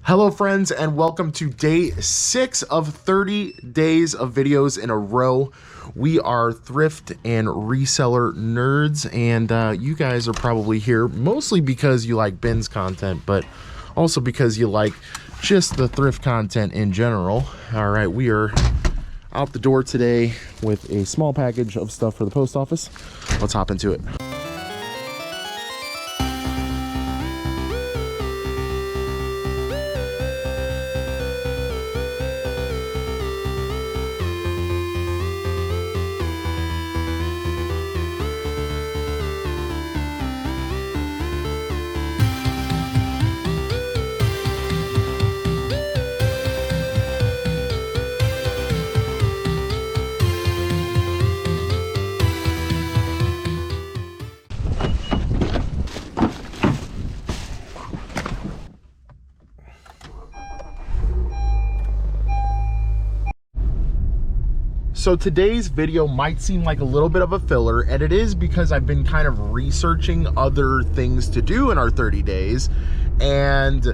Hello friends, and welcome to day 6 of 30 days of videos in a row. We are thrift and reseller nerds, and you guys are probably here mostly because you like BINS content, but also because you like just the thrift content in general. All right, we are out the door today with a small package of stuff for the post office. Let's hop into it. So today's video might seem like a little bit of a filler, and it is because I've been kind of researching other things to do in our 30 days, and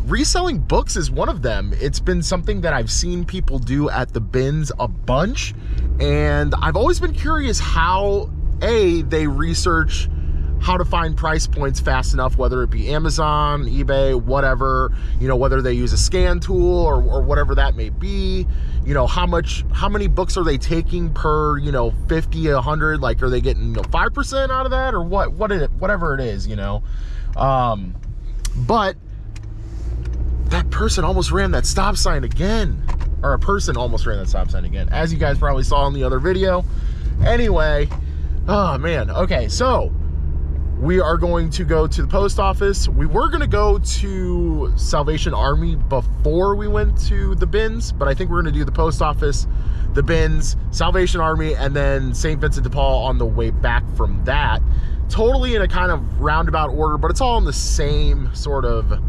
reselling books is one of them. It's been something that I've seen people do at the BINS a bunch, and I've always been curious how they research how to find price points fast enough, whether it be Amazon, eBay, whatever, you know, whether they use a scan tool or whatever that may be. You know, how many books are they taking per, you know, 50, 100? Like, are they getting, you know, 5% out of that, or whatever it is, you know? But that person almost ran that stop sign again, or a person almost ran that stop sign again, as you guys probably saw in the other video. Anyway, oh man, okay, so we are going to go to the post office. We were gonna go to Salvation Army before we went to the BINS, but I think we're gonna do the post office, the BINS, Salvation Army, and then St. Vincent de Paul on the way back from that. Totally in a kind of roundabout order, but it's all in the same sort of,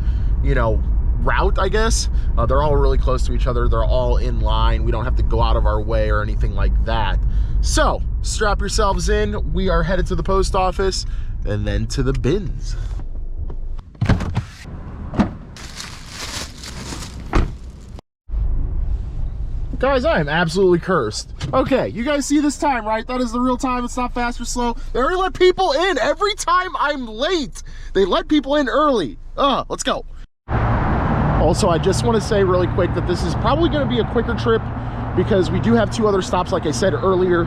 you know, route, I guess. They're all really close to each other. They're all in line. We don't have to go out of our way or anything like that. So strap yourselves in. We are headed to the post office and then to the BINS. Guys, I am absolutely cursed. Okay, you guys see this time, right? That is the real time. It's not fast or slow. They already let people in every time I'm late. They let people in early. Let's go. Also, I just want to say really quick that this is probably going to be a quicker trip because we do have 2 other stops, like I said earlier.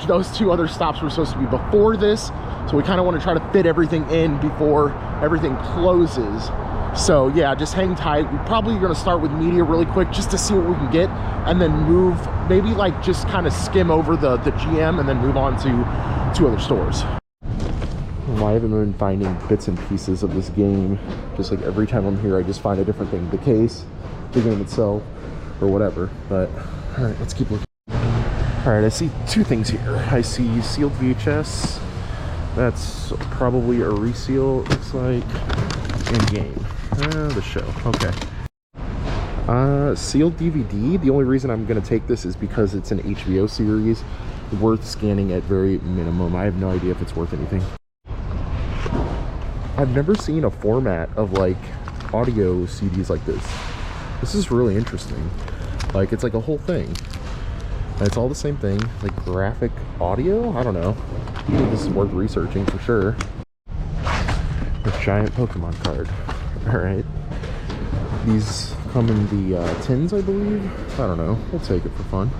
Those 2 other stops were supposed to be before this, so we kind of want to try to fit everything in before everything closes. So yeah, just hang tight. We're probably going to start with media really quick just to see what we can get, and then move, maybe like just kind of skim over the GM and then move on to 2 other stores. Well, I haven't been finding bits and pieces of this game. Just like every time I'm here, I just find a different thing. The case, the game itself, or whatever. But all right, let's keep looking. All right, I see 2 things here. I see sealed VHS. That's probably a reseal, it looks like, in-game. The show, okay. Sealed DVD. The only reason I'm gonna take this is because it's an HBO series. Worth scanning at very minimum. I have no idea if it's worth anything. I've never seen a format of like audio CDs like this. This is really interesting. Like, it's like a whole thing. And it's all the same thing, like graphic audio? I don't know. I think this is worth researching for sure. A giant Pokemon card. Alright. These come in the tins, I believe. I don't know. We'll take it for fun.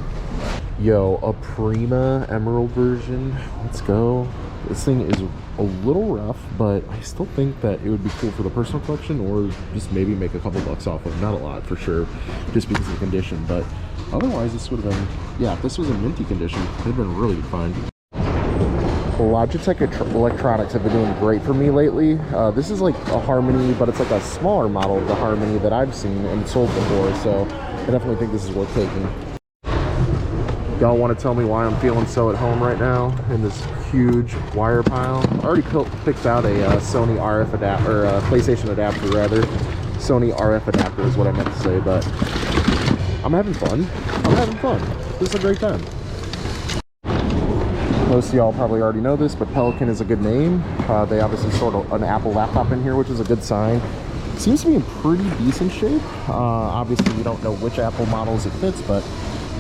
Yo, a Prima Emerald version. Let's go. This thing is a little rough, but I still think that it would be cool for the personal collection, or just maybe make a couple bucks off of. Not a lot, for sure, just because of the condition, but otherwise this would have been, yeah, if this was in minty condition, it would have been a really good find. Logitech electronics have been doing great for me lately. This is like a Harmony, but it's like a smaller model of the Harmony that I've seen and sold before, so I definitely think this is worth taking. Y'all want to tell me why I'm feeling so at home right now in this huge wire pile? I already picked out a Sony RF adapter, or a PlayStation adapter rather. Sony RF adapter is what I meant to say, but I'm having fun. This is a great time. Most of y'all probably already know this, but Pelican is a good name. They obviously sold an Apple laptop in here, which is a good sign. Seems to be in pretty decent shape. Obviously, we don't know which Apple models it fits, but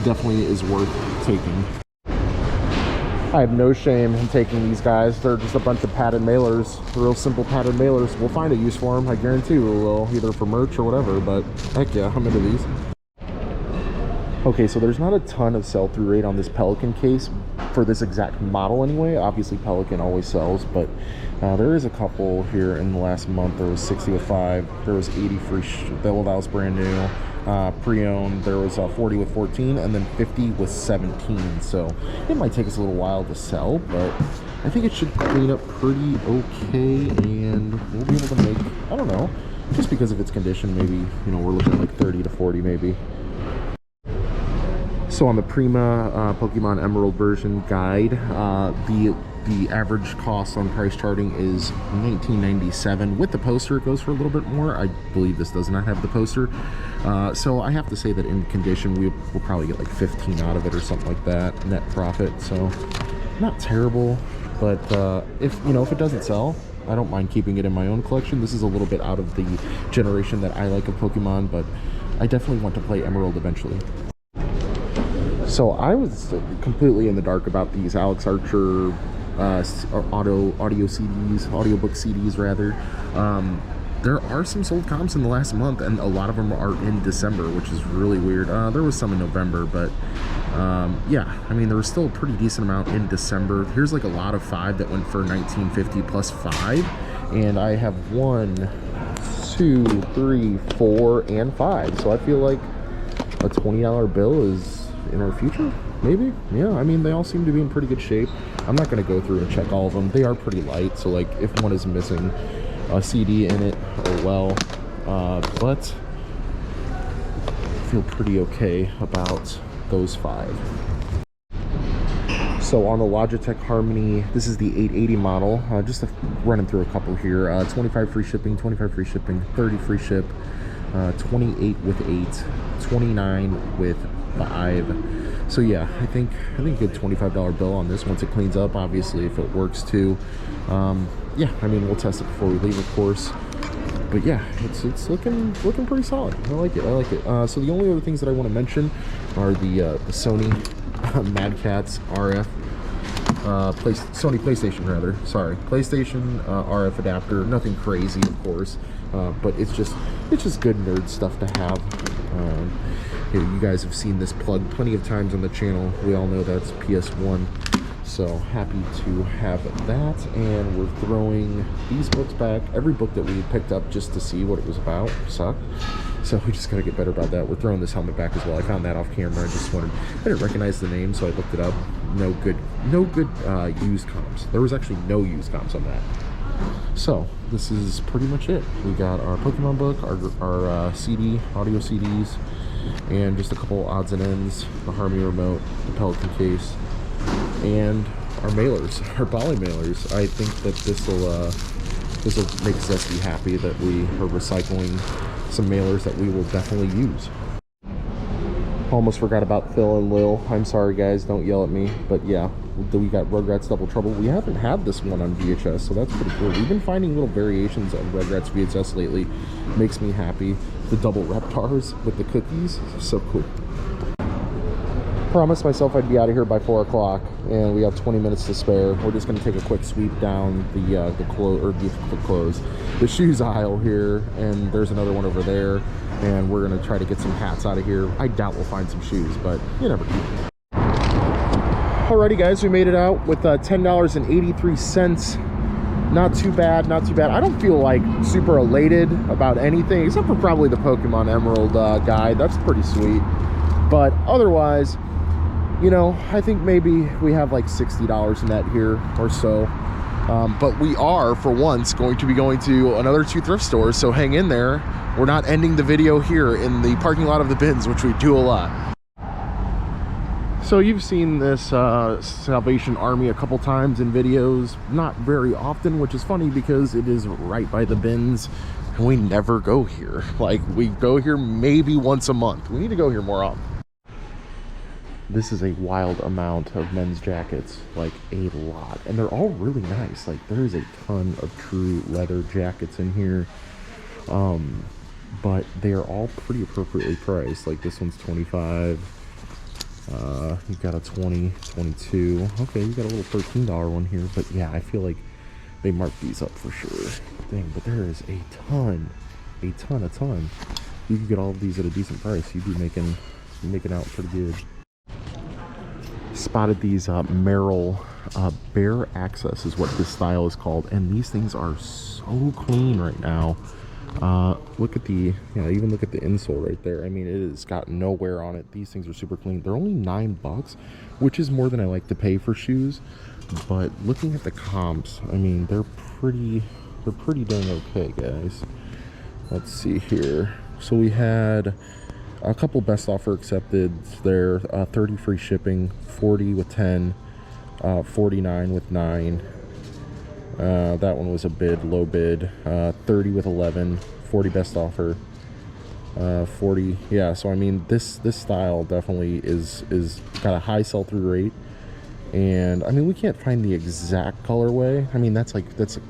definitely is worth taking. I have no shame in taking these guys. They're just a bunch of padded mailers, real simple padded mailers. We'll find a use for them, I guarantee we will, either for merch or whatever, but heck yeah, I'm into these. Okay, so there's not a ton of sell-through rate on this Pelican case for this exact model anyway. Obviously, Pelican always sells, but there is a couple here in the last month. There was 60 with 5, there was 80 free, that was brand new. Pre-owned, there was 40 with 14, and then 50 with 17. So it might take us a little while to sell, but I think it should clean up pretty okay, and we'll be able to make, I don't know, just because of its condition, maybe, you know, we're looking at like 30 to 40 maybe. So on the Prima Pokemon Emerald version guide, the average cost on price charting is $19.97. With the poster, it goes for a little bit more. I believe this does not have the poster. So I have to say that in condition, we'll probably get like 15 out of it or something like that, net profit. So not terrible, but if it doesn't sell, I don't mind keeping it in my own collection. This is a little bit out of the generation that I like of Pokemon, but I definitely want to play Emerald eventually. So I was completely in the dark about these Alex Archer audio CDs, audiobook CDs rather. There are some sold comps in the last month, and a lot of them are in December, which is really weird. There was some in November, but yeah, I mean, there was still a pretty decent amount in December. Here's like a lot of 5 that went for $19.50 plus 5, and I have 1, 2, 3, 4, and 5. So I feel like a $20 bill is in our future, maybe. Yeah, I mean, they all seem to be in pretty good shape. I'm not going to go through and check all of them. They are pretty light, so like if one is missing a CD in it, oh well, but I feel pretty okay about those 5. So on the Logitech Harmony, this is the 880 model. Just running through a couple here. 25 free shipping, 25 free shipping, 30 free ship, 28 with 8, 29 with 5. So yeah, I think a good $25 bill on this once it cleans up. Obviously, if it works too. Yeah, I mean, we'll test it before we leave, of course. But yeah, it's looking pretty solid. I like it. So the only other things that I want to mention are the Sony Mad Catz RF. Sony PlayStation rather. Sorry, PlayStation RF adapter. Nothing crazy, of course, but it's just good nerd stuff to have. You guys have seen this plug plenty of times on the channel. We all know that's PS1. So happy to have that, and we're throwing these books back. Every book that we picked up just to see what it was about sucked. So we just gotta get better about that. We're throwing this helmet back as well. I found that off camera. I didn't recognize the name, so I looked it up. No good used comps. There was actually no used comps on that. So this is pretty much it. We got our Pokemon book, our CD, audio CDs, and just a couple odds and ends, the Harmony remote, the Pelican case, and our mailers, our poly mailers. I think that this will make Zesty happy that we are recycling some mailers that we will definitely use. Almost forgot about Phil and Lil. I'm sorry guys, don't yell at me, but yeah, we got Rugrats Double Trouble. We haven't had this one on VHS, so that's pretty cool. We've been finding little variations of Rugrats VHS lately. Makes me happy. The double Reptars with the cookies, so cool. Promised myself I'd be out of here by 4 o'clock, and we have 20 minutes to spare. We're just going to take a quick sweep down the shoes aisle here, and there's another one over there, and we're going to try to get some hats out of here. I doubt we'll find some shoes, but you never know. Alrighty guys, we made it out with $10.83. Not too bad, not too bad. I don't feel like super elated about anything, except for probably the Pokemon Emerald guide. That's pretty sweet. But otherwise, you know, I think maybe we have like $60 net here or so. But we are, for once, going to be going to another 2 thrift stores, so hang in there. We're not ending the video here in the parking lot of the Bins, which we do a lot. So you've seen this Salvation Army a couple times in videos, not very often, which is funny because it is right by the Bins, and we never go here. Like, we go here maybe once a month. We need to go here more often. This is a wild amount of men's jackets, like a lot, and they're all really nice. Like, there's a ton of true leather jackets in here. But they are all pretty appropriately priced. Like this one's 25. You've got a 20, 22. Okay, you got a little $13 one here. But yeah, I feel like they marked these up for sure. Dang, but there is a ton. You could get all of these at a decent price. You'd be making out pretty good. Spotted these Merrill Bare Access is what this style is called, and these things are so clean right now. Look at the, even look at the insole right there. I mean, it has got no wear on it. These things are super clean. They're only $9, which is more than I like to pay for shoes. But looking at the comps, I mean, they're pretty dang okay, guys. Let's see here. So we had a couple best offer accepted there. 30 free shipping, 40 with 10, 49 with 9. That one was a bid, low bid. 30 with 11, 40 best offer, 40. Yeah, so I mean, this style definitely is got a high sell-through rate. And I mean, we can't find the exact colorway. I mean, that's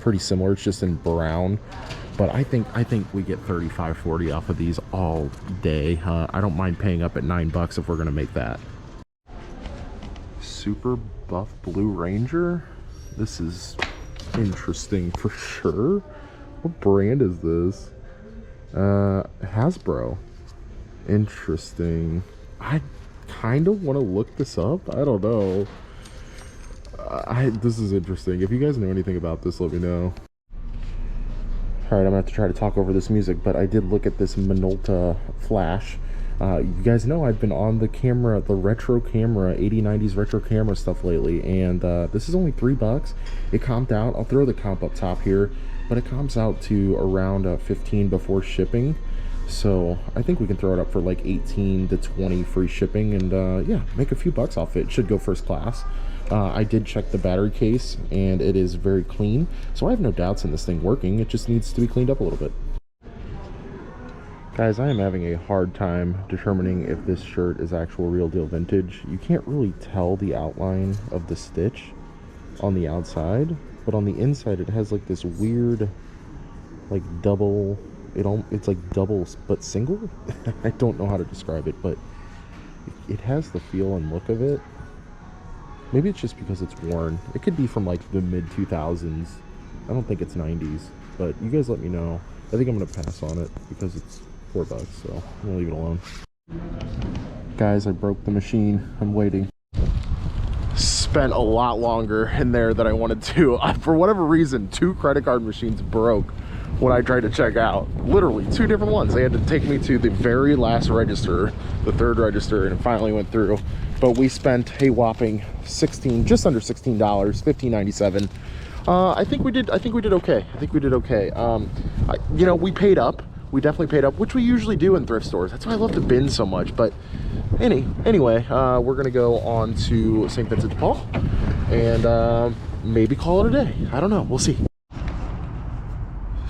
pretty similar. It's just in brown. But I think we get 35, 40 off of these all day. I don't mind paying up at $9 if we're gonna make that. Super Buff Blue Ranger. This is interesting for sure. What brand is this? Hasbro. Interesting. I kind of want to look this up. I don't know. This is interesting. If you guys know anything about this, let me know. Alright, I'm gonna have to try to talk over this music, but I did look at this Minolta Flash. You guys know I've been on the camera, the retro camera, 80s, 90s retro camera stuff lately, and this is only $3. It comped out. I'll throw the comp up top here, but it comps out to around 15 before shipping. So I think we can throw it up for like 18 to 20 free shipping, and yeah, make a few bucks off it. It should go first class. I did check the battery case, and it is very clean, so I have no doubts in this thing working. It just needs to be cleaned up a little bit. Guys, I am having a hard time determining if this shirt is actual real deal vintage. You can't really tell the outline of the stitch on the outside, but on the inside it has like this weird, like double, it's like double but single. I don't know how to describe it, but it has the feel and look of it. Maybe it's just because it's worn. It could be from like the mid 2000s. I don't think it's 90s, but you guys let me know. I think I'm gonna pass on it because it's $4, so I'm gonna leave it alone. Guys, I broke the machine. I'm waiting. Spent a lot longer in there than I wanted to. For whatever reason, 2 credit card machines broke when I tried to check out. Literally 2 different ones. They had to take me to the very last register, the 3rd register, and it finally went through. But we spent a whopping just under $16, $15.97. I think we did okay. You know, we paid up. We definitely paid up, which we usually do in thrift stores. That's why I love the BINS so much. But anyway, we're gonna go on to St. Vincent de Paul and maybe call it a day. I don't know, we'll see.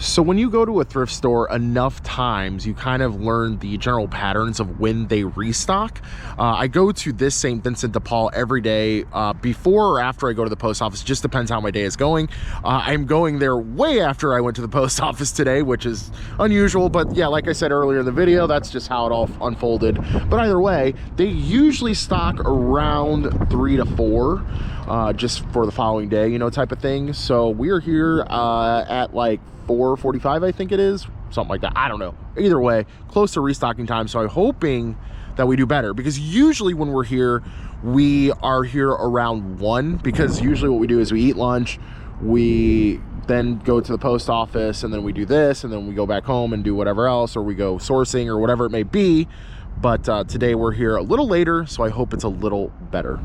So when you go to a thrift store enough times, you kind of learn the general patterns of when they restock. I go to this St. Vincent de Paul every day, before or after I go to the post office. Just depends how my day is going. I'm going there way after I went to the post office today, which is unusual, but yeah, like I said earlier in the video, that's just how it all unfolded. But either way, they usually stock around 3 to 4, just for the following day, you know, type of thing. So we're here at like 4:45, I think it is, something like that. I don't know. Either way, close to restocking time, so I'm hoping that we do better, because usually when we're here, we are here around 1, because usually what we do is we eat lunch, we then go to the post office, and then we do this, and then we go back home and do whatever else, or we go sourcing or whatever it may be. But today we're here a little later, so I hope it's a little better.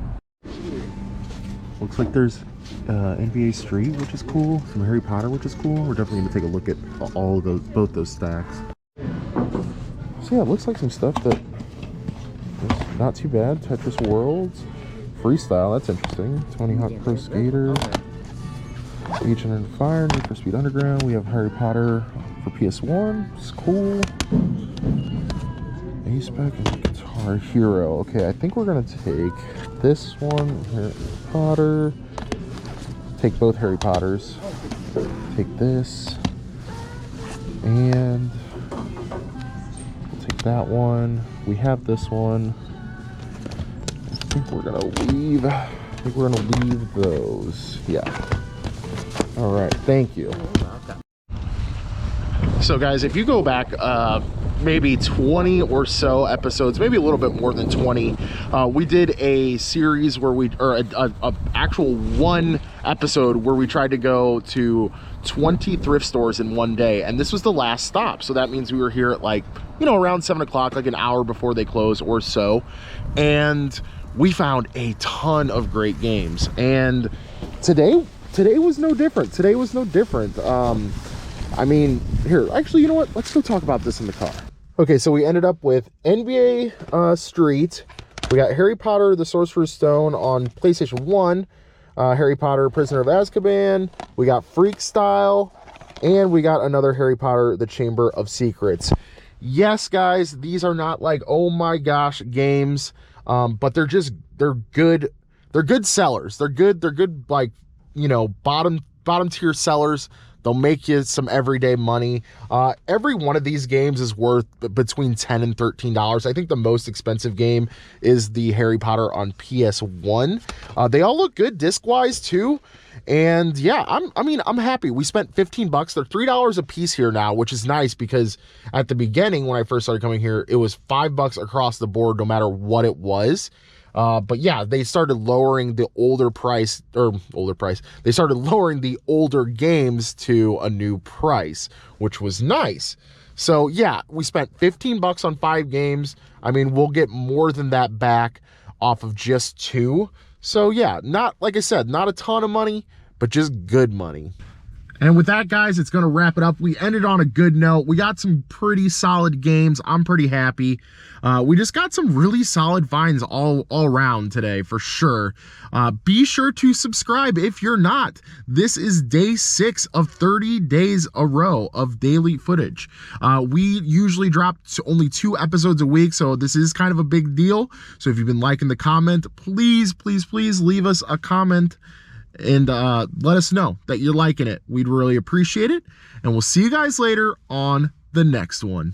Looks like there's NBA Street, which is cool. Some Harry Potter, which is cool. We're definitely gonna take a look at all of those, both those stacks. So yeah, it looks like some stuff that is not too bad. Tetris Worlds, Freestyle, that's interesting. Tony Hawk Pro Skater, Age Under Fire, Need for Speed Underground. We have Harry Potter for PS1. It's cool. A-Spec and Guitar Hero. Okay, I think we're gonna take this one, Harry Potter. Take both Harry Potters. Take this. And we'll take that one. We have this one. I think we're gonna leave those. Yeah. All right, thank you. So guys, if you go back maybe 20 or so episodes, maybe a little bit more than 20, we did a series where a actual one episode where we tried to go to 20 thrift stores in one day, and this was the last stop. So that means we were here at, like, you know, around 7 o'clock, like an hour before they close or so, and we found a ton of great games. And today was no different. I mean, here, actually, you know what? Let's go talk about this in the car. Okay, so we ended up with NBA Street. We got Harry Potter, the Sorcerer's Stone on PlayStation 1. Harry Potter, Prisoner of Azkaban. We got Freak Style. And we got another Harry Potter, The Chamber of Secrets. Yes, guys, these are not like, oh my gosh, games. But they're good. They're good sellers. They're good, like, you know, bottom tier sellers. They'll make you some everyday money. Every one of these games is worth between $10 and $13. I think the most expensive game is the Harry Potter on PS1. They all look good disc-wise too. And yeah, I'm happy. We spent $15. They're $3 a piece here now, which is nice because at the beginning when I first started coming here, it was $5 across the board no matter what it was. But yeah, they started lowering the they started lowering the older games to a new price, which was nice. So yeah, we spent $15 on 5 games. I mean, we'll get more than that back off of just 2. So yeah, not, like I said, not a ton of money, but just good money. And with that, guys, it's going to wrap it up. We ended on a good note. We got some pretty solid games. I'm pretty happy. We just got some really solid finds all around today, for sure. Be sure to subscribe if you're not. This is day 6 of 30 days a row of daily footage. We usually drop only 2 episodes a week, so this is kind of a big deal. So if you've been liking the comment, please leave us a comment and let us know that you're liking it. We'd really appreciate it. And we'll see you guys later on the next one.